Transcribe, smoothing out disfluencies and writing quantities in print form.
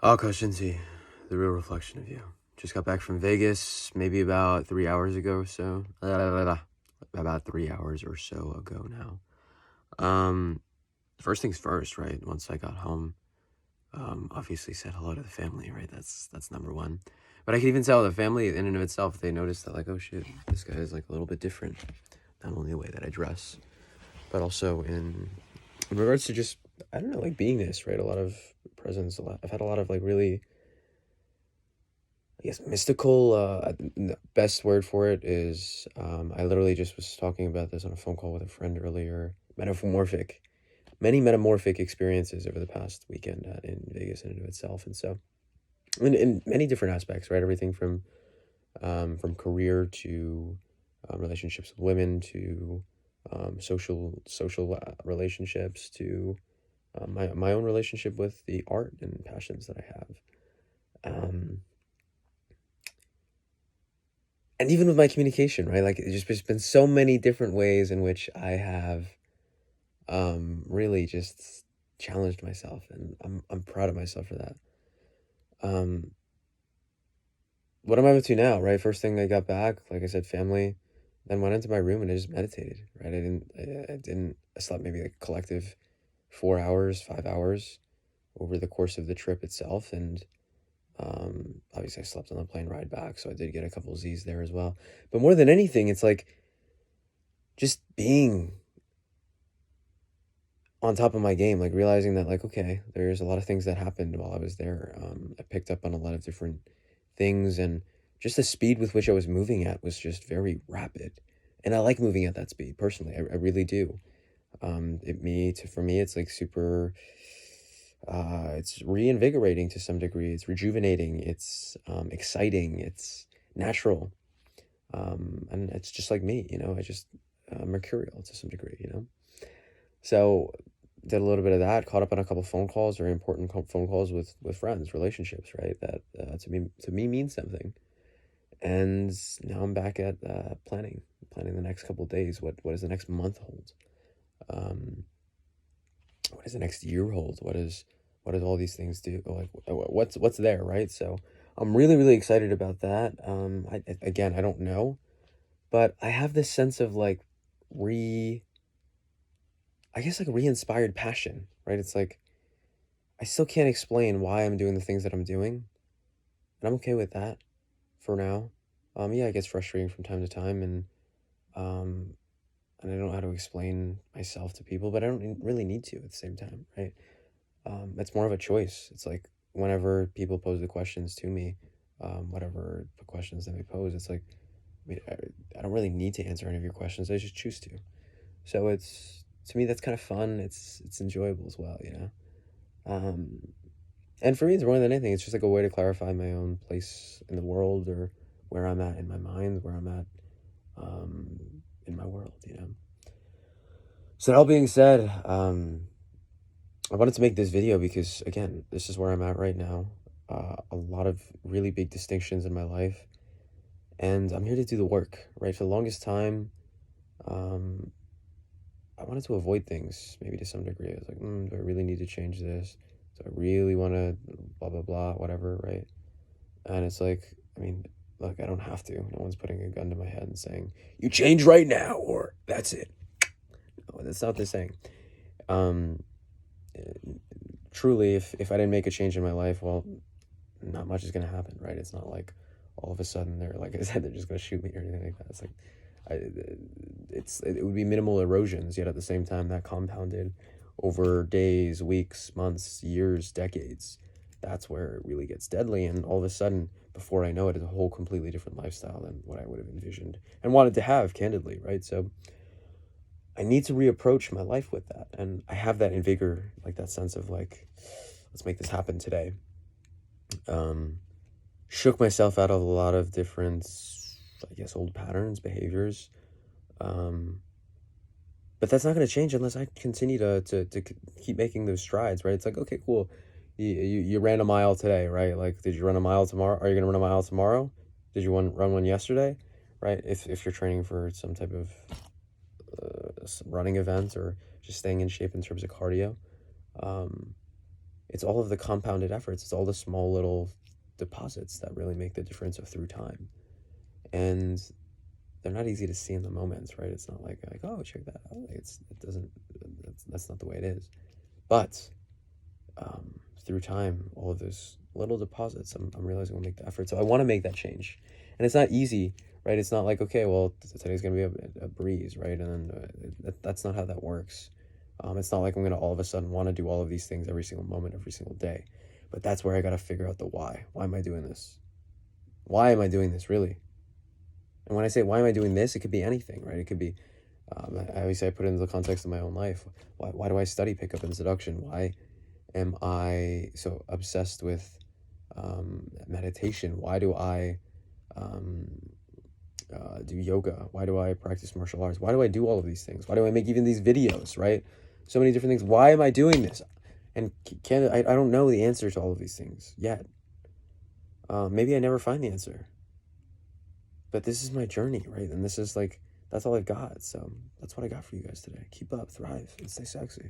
Akash INTI, the real reflection of you. Just got back from Vegas, maybe about 3 hours ago or so. About 3 hours or so ago now. First things first, right? Once I got home, obviously said hello to the family, right? That's number one. But I could even tell the family in and of itself, they noticed that, like, oh shit, this guy is like a little bit different. Not only the way that I dress, but also in regards to just, I don't know, like beingness, right? A lot of presence, I've had a lot of like really, I guess, mystical, the best word for it is, I literally just was talking about this on a phone call with a friend earlier. Many metamorphic experiences over the past weekend in Vegas in and of itself. And so, in many different aspects, right? Everything from career to relationships with women to social relationships to my own relationship with the art and passions that I have. And even with my communication, right? Like, it's just been so many different ways in which I have really just challenged myself, and I'm proud of myself for that. What am I up to now, right? First thing I got back, like I said, family, then went into my room and I just meditated, right? I slept maybe like a collective 4 hours, 5 hours over the course of the trip itself, and obviously I slept on the plane ride back, so I did get a couple Z's there as well. But more than anything, it's like just being on top of my game, like realizing that, like, okay, there's a lot of things that happened while I was there. I picked up on a lot of different things, and just the speed with which I was moving at was just very rapid. And I like moving at that speed personally. I really do. For me, it's like super, it's reinvigorating to some degree. It's rejuvenating. It's exciting. It's natural. And it's just like me, I just mercurial to some degree, So did a little bit of that, caught up on a couple phone calls, very important phone calls with friends, relationships, right? That to me means something. And now I'm back at planning the next couple of days. What does the next month hold? What does the next year hold? What does all these things do? Like, what's there, right? So I'm really excited about that. I don't know, but I have this sense of like re-inspired passion, right? It's like I still can't explain why I'm doing the things that I'm doing, and I'm okay with that for now. Yeah, it gets frustrating from time to time, um, and I don't know how to explain myself to people, but I don't really need to at the same time, right? It's more of a choice. It's like whenever people pose the questions to me, whatever the questions they may pose, it's like, I mean, I don't really need to answer any of your questions. I just choose to. So it's, to me, that's kind of fun. It's enjoyable as well, And for me, it's more than anything, it's just like a way to clarify my own place in the world, or where I'm at in my mind, where I'm at in my world. So that all being said, I wanted to make this video because, again, this is where I'm at right now. A lot of really big distinctions in my life, and I'm here to do the work, right? For the longest time, I wanted to avoid things, maybe to some degree. I was like, do I really need to change this? Do I really want to blah, blah, blah, whatever, right? And it's like, I mean, look, I don't have to. No one's putting a gun to my head and saying, you change right now, or that's it. No, that's not the saying. Truly, if I didn't make a change in my life, well, not much is going to happen, right? It's not like all of a sudden they're, like I said, they're just going to shoot me or anything like that. It's like, it would be minimal erosions, yet at the same time that compounded over days, weeks, months, years, decades. That's where it really gets deadly, and all of a sudden, before I know it, it's a whole completely different lifestyle than what I would have envisioned and wanted to have, candidly, right? So I need to reapproach my life with that, and I have that in vigor, like that sense of like, let's make this happen today. Shook myself out of a lot of different, I guess, old patterns, behaviors. But that's not going to change unless I continue to keep making those strides, right? It's like, okay, cool. You ran a mile today, right? Like, did you run a mile tomorrow? Are you going to run a mile tomorrow? Did you run one yesterday? Right? If you're training for some type of running event, or just staying in shape in terms of cardio, it's all of the compounded efforts. It's all the small little deposits that really make the difference through time. And they're not easy to see in the moments, right? It's not like oh, check that out. That's not the way it is. But through time, all of those little deposits, I'm realizing will make the effort. So I want to make that change. And it's not easy, right? It's not like, okay, well, today's going to be a breeze, right? And then that's not how that works. It's not like I'm going to all of a sudden want to do all of these things every single moment, every single day. But that's where I got to figure out the why. Why am I doing this? Why am I doing this, really? And when I say, why am I doing this? It could be anything, right? It could be, I always say I put it into the context of my own life. Why do I study pickup and seduction? Why am I so obsessed with meditation? Why do I do yoga? Why do I practice martial arts? Why do I do all of these things? Why do I make even these videos, right? So many different things. Why am I doing this? And I don't know the answer to all of these things yet. Maybe I never find the answer. But this is my journey, right? And this is like, that's all I've got. So that's what I got for you guys today. Keep up, thrive, and stay sexy.